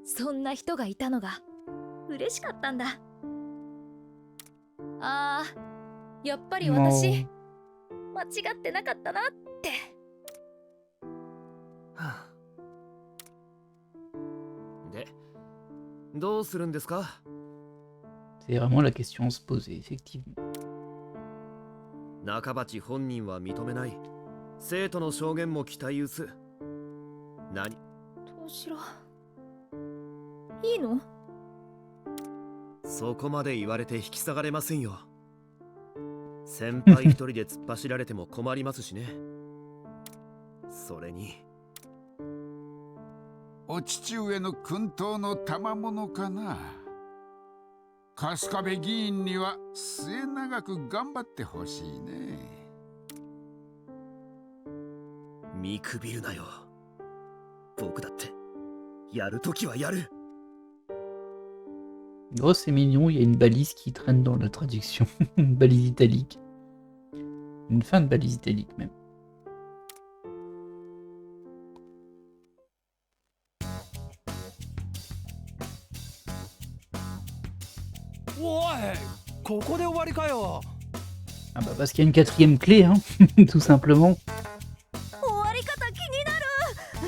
そんな人がいたのが嬉しかったんだ。あー、やっぱり私間違ってなかったなって。で、どうするんですか？ C'est vraiment la question à se poser, effectivement. 中鉢本人は認めない。生徒の証言も期待薄。何？藤四郎、いいの？そこまで言われて引き下がれませんよ。先輩一人で突っ走られても困りますしね。それにお父上の薫陶の賜物かな。春日部議員には末永く頑張ってほしいね。見くびるなよ。僕だってやるときはやる。Oh, c'est mignon, il y a une balise qui traîne dans la traduction. Une balise italique. Une fin de balise italique même. おい、ここで終わりかよ。 Ah bah parce qu'il y a une quatrième clé, hein, tout simplement. 終わり方気にな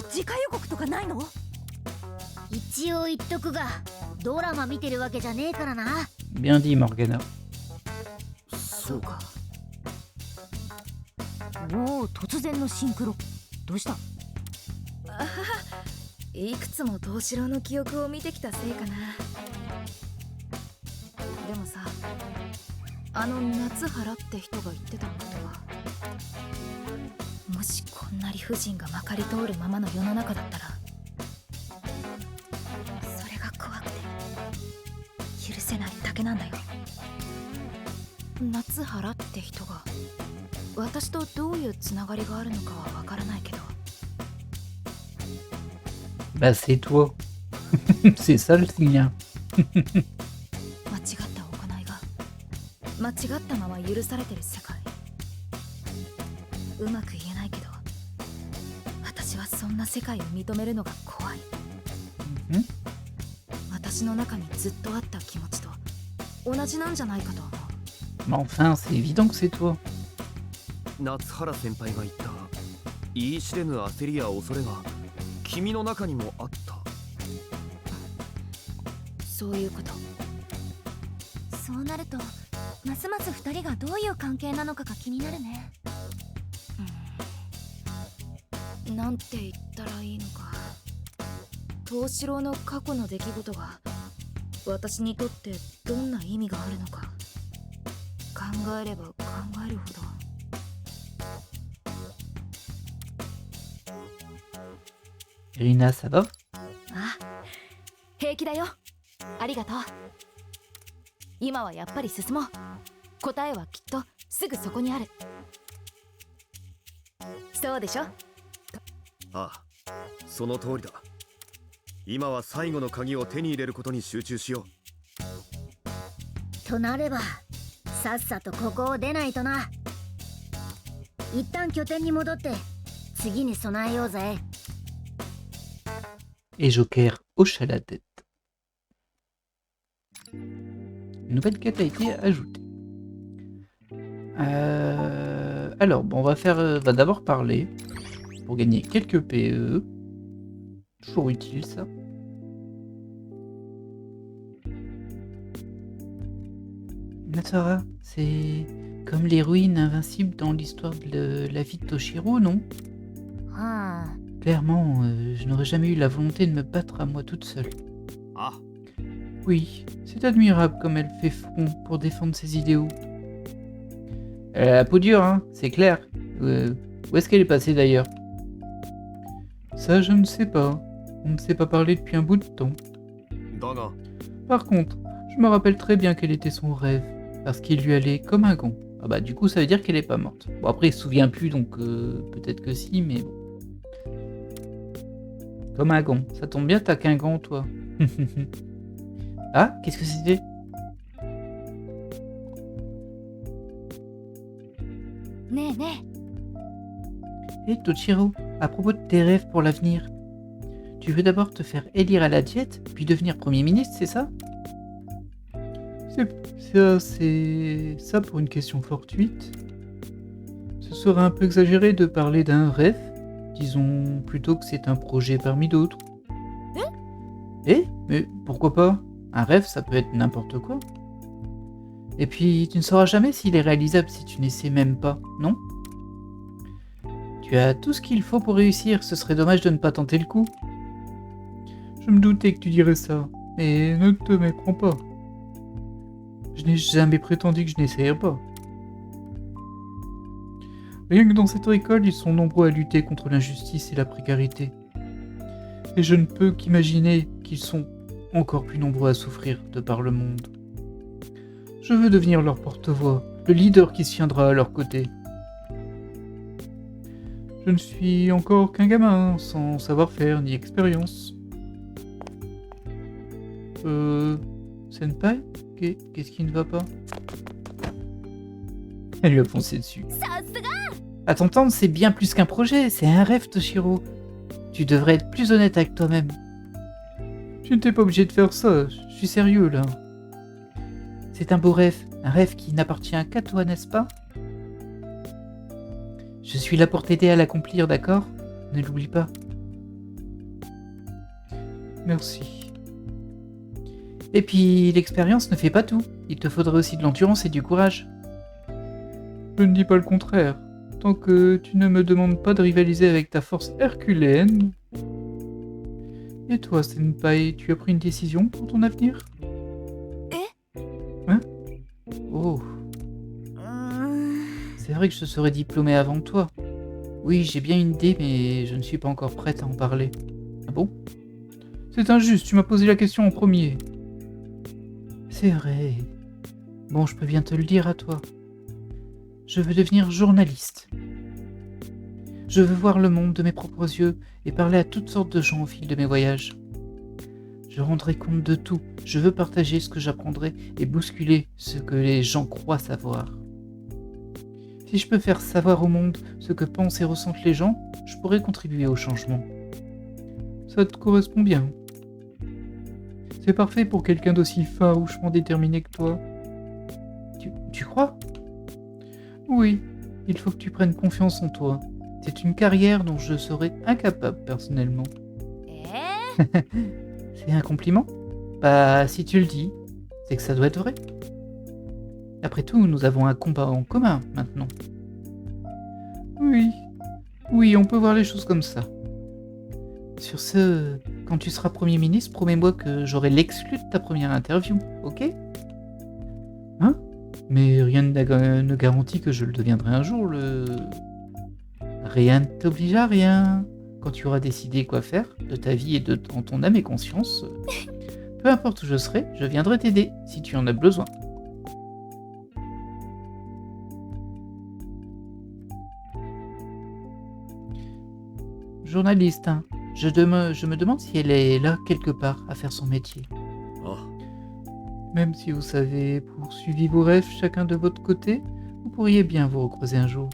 る。次回予告とかないの？一応言っとくが、ドラマ見てるわけじゃねえからな。Bien dit, Morgana. そうか。おお、突然のシンクロ。どうした？いくつも藤四郎の記憶を見てきたせいかな。でもさ、あの夏原って人が言ってたことは、もしこんな理不尽がまかり通るままの世の中だったら、それが怖くて許せないだけなんだよ。夏原って人が私とどういうつながりがあるのかはわからないけど。 Bah c'est toi. C'est ça le signe. 間違った行いが間違ったまま許されてる世界。うまく言えないけど、私はそんな世界を認めるのが怖い。私の中にずっとあった気持ちと同じなんじゃないかと思う。 Mais enfin, c'est évident que c'est toi. 夏原先輩が言った言い知れぬ焦りや恐れが君の中にもあった。そういうこと。そうなるとますます2人がどういう関係なのかが気になるね。なんて言ったらいいのか。藤四郎の過去の出来事が私にとってどんな意味があるのか、考えれば考えるほど。 Irina, ça va? あ、平気だよ。ありがとう。今はやっぱり進もう。答えはきっとすぐそこにある。そうでしょ？ああ、その通りだ。今は最後の鍵を手に入れることに集中しよう。となれば、さっさとここを出ないとな。一旦拠点に戻って次に備えようぜ。 Et Joker hocha la tête. Une nouvelle quête a été ajoutée. Alors, bon, on va d'abord parler pour gagner quelques PE. Toujours utile, ça. Natara, c'est comme l'héroïne invincible dans l'histoire de la vie de Toshiro, non? はあ Clairement, je n'aurais jamais eu la volonté de me battre à moi toute seule. Ah, Oui, c'est admirable comme elle fait front pour défendre ses idéaux. Elle a la peau dure, hein, c'est clair. Où est-ce qu'elle est passée d'ailleurs? Ça, je ne sais pas. On ne s'est pas parlé depuis un bout de temps. だが Par contre, je me rappelle très bien quel était son rêve, parce qu'il lui allait comme un gant. Ah bah du coup, ça veut dire qu'elle est pas morte. Bon après, il se souvient plus, donc peut-être que si, mais bon. Comme un gant. Ça tombe bien, t'as qu'un gant, toi. Ah, qu'est-ce que c'était?ねえね Hé Toshiro, à propos de tes rêves pour l'avenir, tu veux d'abord te faire élire à la diète, puis devenir Premier ministre, c'est ça? C'est ça pour une question fortuite. Ce serait un peu exagéré de parler d'un rêve, disons plutôt que c'est un projet parmi d'autres. Eh? Mais pourquoi pas? Un rêve, ça peut être n'importe quoi. Et puis, tu ne sauras jamais s'il est réalisable si tu n'essaies même pas, non? Tu as tout ce qu'il faut pour réussir, ce serait dommage de ne pas tenter le coup. Je me doutais que tu dirais ça, mais ne te méprends pas. Je n'ai jamais prétendu que je n'essayerais pas. Rien que dans cette école, ils sont nombreux à lutter contre l'injustice et la précarité. Et je ne peux qu'imaginer qu'ils sont encore plus nombreux à souffrir de par le monde. Je veux devenir leur porte-voix, le leader qui se tiendra à leur côté. Je ne suis encore qu'un gamin, sans savoir-faire ni expérience. Senpai? Qu'est-ce qui ne va pas? Elle lui a foncé dessus. さすが À t'entendre, c'est bien plus qu'un projet, c'est un rêve, Toshiro. Tu devrais être plus honnête avec toi-même. Tu n'étais pas obligé de faire ça, je suis sérieux là. C'est un beau rêve, un rêve qui n'appartient qu'à toi, n'est-ce pas? Je suis là pour t'aider à l'accomplir, d'accord? Ne l'oublie pas. Merci. Et puis, l'expérience ne fait pas tout. Il te faudrait aussi de l'endurance et du courage. Je ne dis pas le contraire. Tant que tu ne me demandes pas de rivaliser avec ta force herculéenne. Et toi, Senpai, tu as pris une décision pour ton avenir? Hein? Oh, うーん c'est vrai que je serais diplômé avant toi. Oui, j'ai bien une idée, mais je ne suis pas encore prête à en parler. Ah bon? C'est injuste, tu m'as posé la question en premier. C'est vrai. Bon, je peux bien te le dire à toi. Je veux devenir journaliste. Je veux voir le monde de mes propres yeux et parler à toutes sortes de gens au fil de mes voyages. Je rendrai compte de tout. Je veux partager ce que j'apprendrai et bousculer ce que les gens croient savoir. Si je peux faire savoir au monde ce que pensent et ressentent les gens, je pourrais contribuer au changement. Ça te correspond bien. C'est parfait pour quelqu'un d'aussi farouchement déterminé que toi. Tu crois? Oui, il faut que tu prennes confiance en toi. C'est une carrière dont je serais incapable personnellement. え C'est un compliment? Bah, si tu le dis, c'est que ça doit être vrai. Après tout, nous avons un combat en commun maintenant. Oui, on peut voir les choses comme ça. Sur ce, quand tu seras Premier ministre, promets-moi que j'aurai l'exclu de ta première interview, ok? Hein? Mais rien ne garantit que je le deviendrai un jour, Rien ne t'oblige à rien. Quand tu auras décidé quoi faire de ta vie et en ton âme et conscience, peu importe où je serai, je viendrai t'aider si tu en as besoin. Journaliste, hein. Je me demande si elle est là quelque part à faire son métier. あ、 Même si vous avez poursuivi vos rêves chacun de votre côté, vous pourriez bien vous recroiser un jour.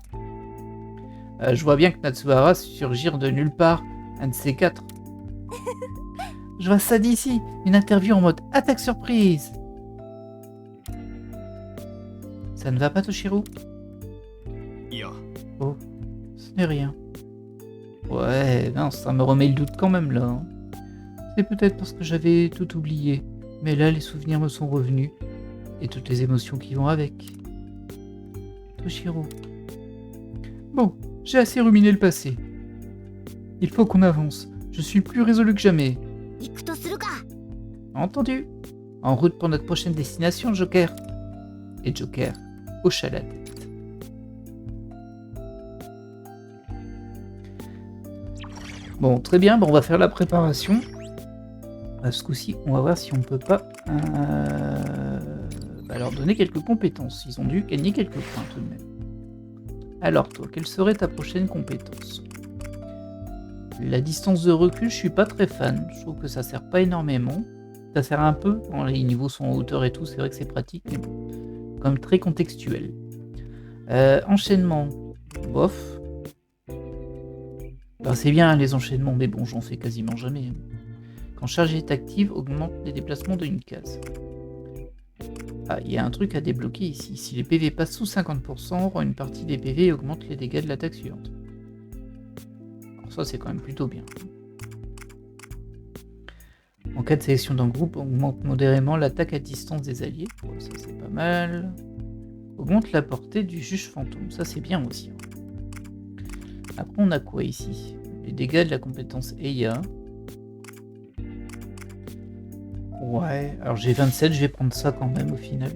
Je vois bien que Natsuhara surgir de nulle part, un de ces quatre. Je vois ça d'ici, une interview en mode attaque surprise. Ça ne va pas, Toshiro? いや Oh, ce n'est rien. Ouais, non, ça me remet le doute quand même là. Hein. C'est peut-être parce que j'avais tout oublié, mais là les souvenirs me sont revenus, et toutes les émotions qui vont avec. Toshiro. Bon, j'ai assez ruminé le passé. Il faut qu'on avance. Je suis plus résolu que jamais. 行くとするか。 Entendu. En route pour notre prochaine destination, Joker. Et Joker hocha la tête. Bon, très bien, on va faire la préparation. Ce coup-ci, on va voir si on peut pas leur donner quelques compétences. Ils ont dû gagner quelques points tout de même. Alors toi, quelle serait ta prochaine compétence? La distance de recul, je suis pas très fan. Je trouve que ça sert pas énormément. Ça sert un peu, quand les niveaux sont en hauteur et tout, c'est vrai que c'est pratique, mais bon, comme très contextuel. Enchaînement, bof. Ben, c'est bien les enchaînements, mais bon, j'en fais quasiment jamais. Quand charge est active, augmente les déplacements d'une case. Ah, il y a un truc à débloquer ici. Si les PV passent sous 50%, rend une partie des PV et augmente les dégâts de l'attaque suivante. Alors ça, c'est quand même plutôt bien. En cas de sélection d'un groupe, augmente modérément l'attaque à distance des alliés. Bon, ça, c'est pas mal. Augmente la portée du juge fantôme. Ça, c'est bien aussi. Après, on a quoi ici? Les dégâts de la compétence Eya. Ouais, alors j'ai 27, je vais prendre ça quand même au final.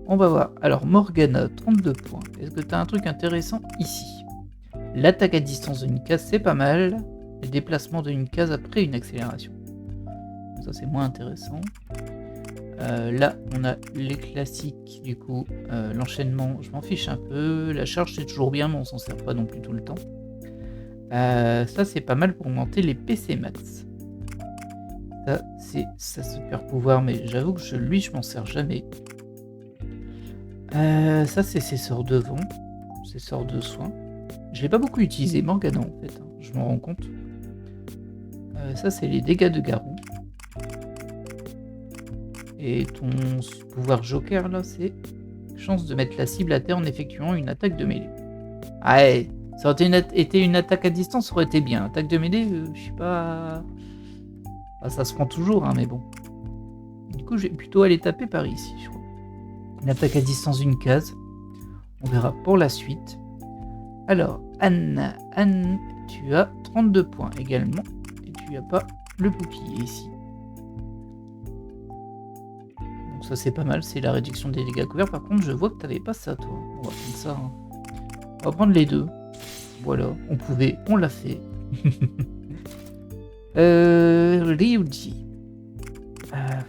On va voir. Alors Morgana, 32 points. Est-ce que tu as un truc intéressant ici? L'attaque à distance d'une case, c'est pas mal. Les déplacements d'une case après une accélération. Ça c'est moins intéressant. Là, on a les classiques, du coup. L'enchaînement, je m'en fiche un peu. La charge, c'est toujours bien, mais on s'en sert pas non plus tout le temps. Ça, c'est pas mal pour augmenter les PC max. Ça, c'est sa super pouvoir, mais j'avoue que lui, je m'en sers jamais. Ça, c'est ses sorts de vent, ses sorts de soins. Je l'ai pas beaucoup utilisé, Morgana, en fait, hein, je m'en rends compte. Ça, c'est les dégâts de Garou. Et ton pouvoir Joker, là, c'est chance de mettre la cible à terre en effectuant une attaque de mêlée. Ah, ouais, ça aurait été une attaque à distance, ça aurait été bien. Attaque de mêlée, je sais pas... Bah, ça se prend toujours, hein, mais bon. Du coup, je vais plutôt aller taper par ici, je crois. Une attaque à distance d'une case. On verra pour la suite. Alors, Anne, tu as 32 points également. Et tu n'as pas le bouclier ici. Donc ça, c'est pas mal. C'est la réduction des dégâts couverts. Par contre, je vois que tu n'avais pas ça, toi. On va prendre ça. Hein. On va prendre les deux. Voilà, on l'a fait. Ryuji. Ah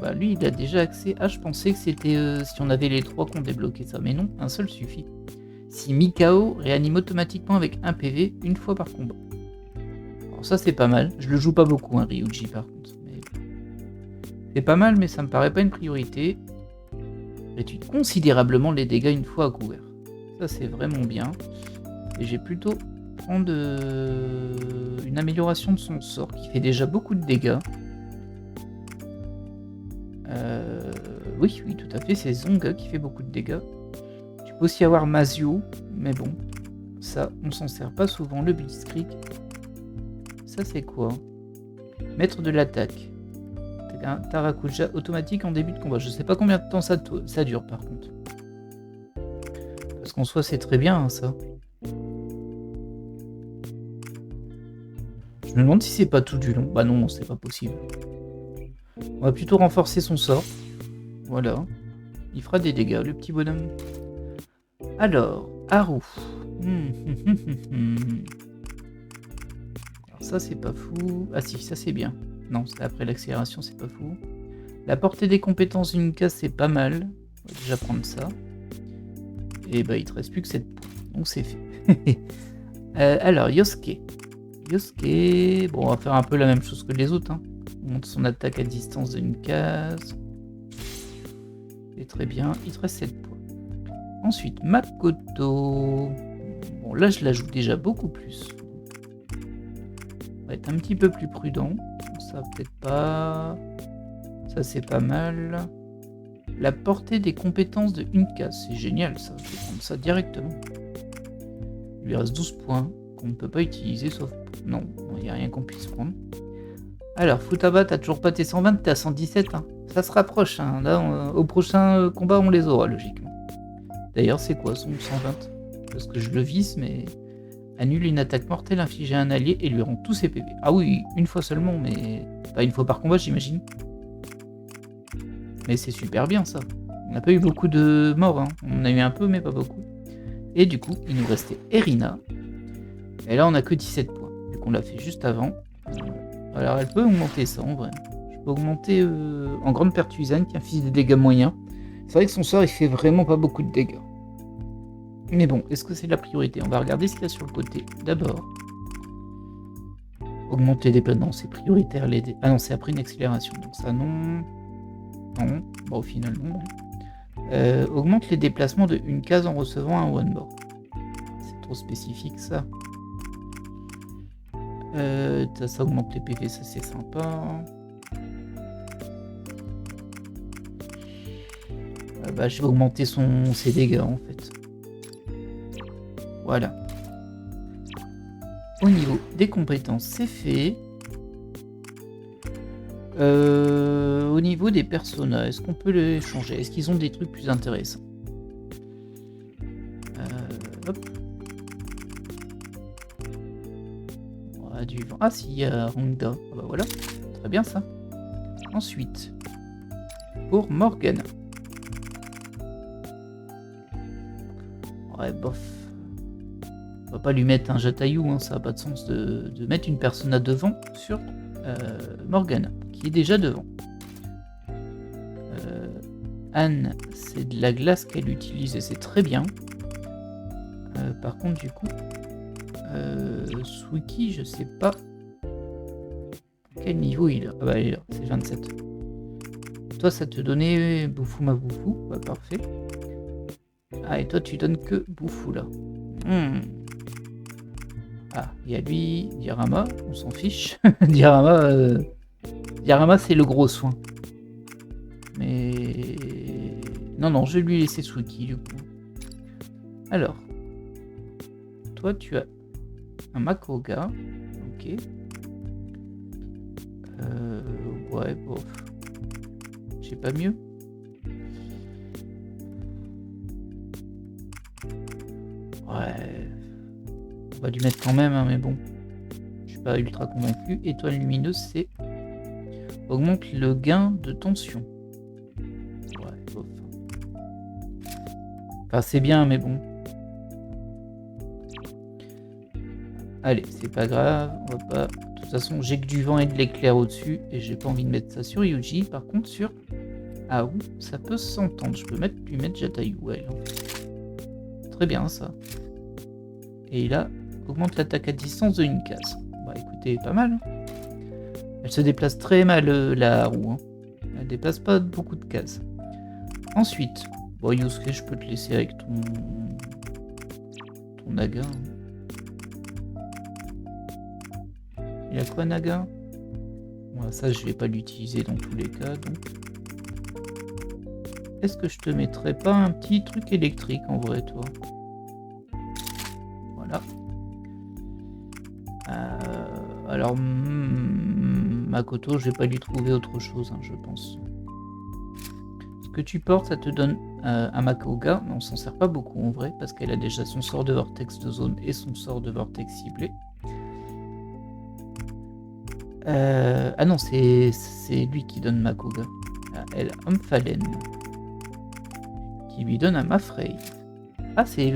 bah lui il a déjà accès. Ah, je pensais que c'était si on avait les trois qu'on débloquait ça, mais non, un seul suffit. Si Mikao réanime automatiquement avec 1 PV une fois par combat. Alors ça c'est pas mal. Je le joue pas beaucoup, hein, Ryuji par contre. Mais... c'est pas mal, mais ça me paraît pas une priorité. Réduit considérablement les dégâts une fois à couvert. Ça c'est vraiment bien. Et j'ai plutôt prendre une amélioration de son sort qui fait déjà beaucoup de dégâts. Oui, tout à fait, c'est Zonga qui fait beaucoup de dégâts. Tu peux aussi avoir Mazio, mais bon, ça, on s'en sert pas souvent. Le Blitzkrieg. Ça, c'est quoi? Maître de l'attaque. Un Tarakuja automatique en début de combat. Je sais pas combien de temps ça dure, par contre. Parce qu'en soi, c'est très bien, hein, ça. Je me demande si c'est pas tout du long. Bah non, c'est pas possible. On va plutôt renforcer son sort. Voilà. Il fera des dégâts, le petit bonhomme. Alors, Haru. Alors ça, c'est pas fou. Ah si, ça c'est bien. Non, c'est après l'accélération, c'est pas fou. La portée des compétences d'une case, c'est pas mal. On va déjà prendre ça. Et bah, il te reste plus que 7 points. Donc c'est fait. Alors, Yosuke. Bon, on va faire un peu la même chose que les autres. Hein. On monte son attaque à distance d'une case. C'est très bien. Il te reste 7 points. Ensuite, Makoto. Bon, là, je la joue déjà beaucoup plus. On va être un petit peu plus prudent. Ça, peut-être pas. Ça, c'est pas mal. La portée des compétences de une case. C'est génial, ça. Je vais prendre ça directement. Il lui reste 12 points. qu'on ne peut pas utiliser, sauf... Non, il n'y a rien qu'on puisse prendre. Alors, Futaba, t'as toujours pas tes 120, t'es à 117. Hein. Ça se rapproche. Hein. Là, au prochain combat, on les aura, logiquement. D'ailleurs, c'est quoi son 120? Parce que je le vise, mais... Annule une attaque mortelle infligée à un allié et lui rend tous ses PV. Ah oui, une fois seulement, mais... Pas une fois par combat, j'imagine. Mais c'est super bien, ça. On n'a pas eu beaucoup de morts. Hein. On en a eu un peu, mais pas beaucoup. Et du coup, il nous restait Erina. Et là, on a que 17 points. Vu qu'on l'a fait juste avant. Alors, elle peut augmenter ça, en vrai. Je peux augmenter en grande pertuisane, qui inflige des dégâts moyens. C'est vrai que son sort, il fait vraiment pas beaucoup de dégâts. Mais bon, est-ce que c'est la priorité? On va regarder ce qu'il y a sur le côté. D'abord, augmenter les déplacements, c'est prioritaire. Ah non, c'est après une accélération. Donc ça, non. Non. Bon, au final, non. Augmente les déplacements de une case en recevant un one more. C'est trop spécifique, ça. Ça augmente les PV, ça c'est sympa. Bah, je vais augmenter ses dégâts, en fait. Voilà. Au niveau des compétences, c'est fait. Au niveau des personnages, est-ce qu'on peut les changer? Est-ce qu'ils ont des trucs plus intéressants? Hop. Voilà, du vent. Ah si, il y a Rangda. Ah bah voilà, très bien ça. Ensuite, pour Morgana. Ouais, bof. On va pas lui mettre un Jatayu, hein, ça n'a pas de sens de mettre une persona devant sur Morgana, qui est déjà devant. Anne, c'est de la glace qu'elle utilise et c'est très bien. Par contre, du coup, Suiki, je sais pas quel niveau il a. Ah bah il est là, c'est 27. Toi, ça te donnait Boufou ma Boufou, bah, parfait. Ah, et toi, tu donnes que Boufou là. Ah, il y a lui, Diarama, on s'en fiche. Diarama, c'est le gros soin. Mais... Non, je vais lui laisser Suiki, du coup. Alors. Toi, tu as un Makoga. Ok. Ouais, bof. J'ai pas mieux. Ouais. On va lui mettre quand même, hein, mais bon. Je suis pas ultra convaincu. Étoile lumineuse, c'est... Augmente le gain de tension. Ouais, bof. Enfin, c'est bien, mais bon. Allez, c'est pas grave. On va pas... De toute façon, j'ai que du vent et de l'éclair au-dessus. Et j'ai pas envie de mettre ça sur Yuji. Par contre, sur Aou, ça peut s'entendre. Je peux lui mettre Jatayu. Ouais, très bien, ça. Et là, augmente l'attaque à distance de une case. Bah écoutez, pas mal. Elle se déplace très mal, la Haru. Hein. Elle déplace pas beaucoup de cases. Ensuite, bon Yusuke, je peux te laisser avec ton Naga. Il a quoi, Naga? Voilà, ça, je vais pas l'utiliser dans tous les cas, donc... Est-ce que je te mettrais pas un petit truc électrique, en vrai, toi? Voilà. Alors, Makoto, je vais pas lui trouver autre chose, hein, je pense. Ce que tu portes, ça te donne un Makoga, mais on s'en sert pas beaucoup en vrai, parce qu'elle a déjà son sort de vortex de zone et son sort de vortex ciblé. Ah non, c'est lui qui donne Makoga. Elle a Omphalen, qui lui donne un Mafrey. Ah, c'est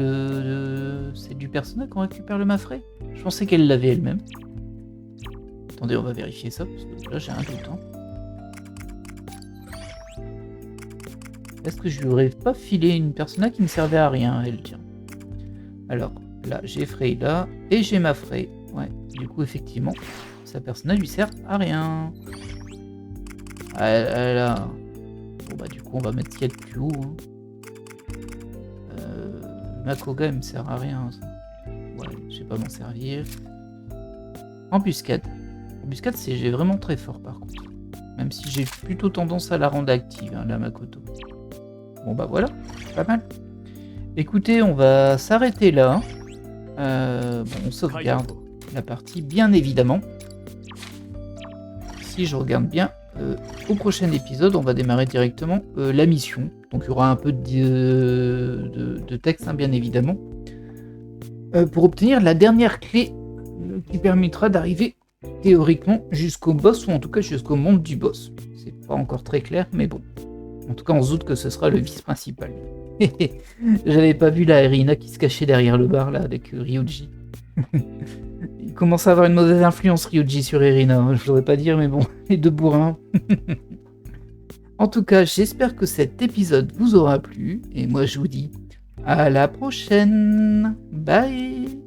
c'est du personnage qu'on récupère le Mafrey? Je pensais qu'elle l'avait elle-même. Attendez, on va vérifier ça, parce que là j'ai un doute. Hein. Est-ce que je lui aurais pas filé une personnage qui ne servait à rien, elle, tiens. Alors, là, j'ai Frey là, et j'ai Mafrey. Ouais, du coup, effectivement, sa personnage lui sert à rien. Là. Bon, bah, du coup, on va mettre ce qu'il y a de plus haut. Hein. Makoga, il me sert à rien. Ça. Ouais, je vais pas m'en servir. Embuscade. Embuscade, j'ai vraiment très fort par contre. Même si j'ai plutôt tendance à la rendre active, hein, la Makoto. Bon bah voilà, pas mal. Écoutez, on va s'arrêter là. On sauvegarde la partie, bien évidemment. Si je regarde bien, au prochain épisode, on va démarrer directement la mission. Donc il y aura un peu de texte, hein, bien évidemment. Pour obtenir la dernière clé qui permettra d'arriver théoriquement jusqu'au boss, ou en tout cas jusqu'au monde du boss. C'est pas encore très clair, mais bon. En tout cas, on se doute que ce sera le vice principal. J'avais pas vu la Irina qui se cachait derrière le bar là avec Ryuji. Il commence à avoir une mauvaise influence Ryuji sur Irina, je voudrais pas dire, mais bon, les deux bourrins. En tout cas, j'espère que cet épisode vous aura plu, et moi je vous dis à la prochaine. Bye.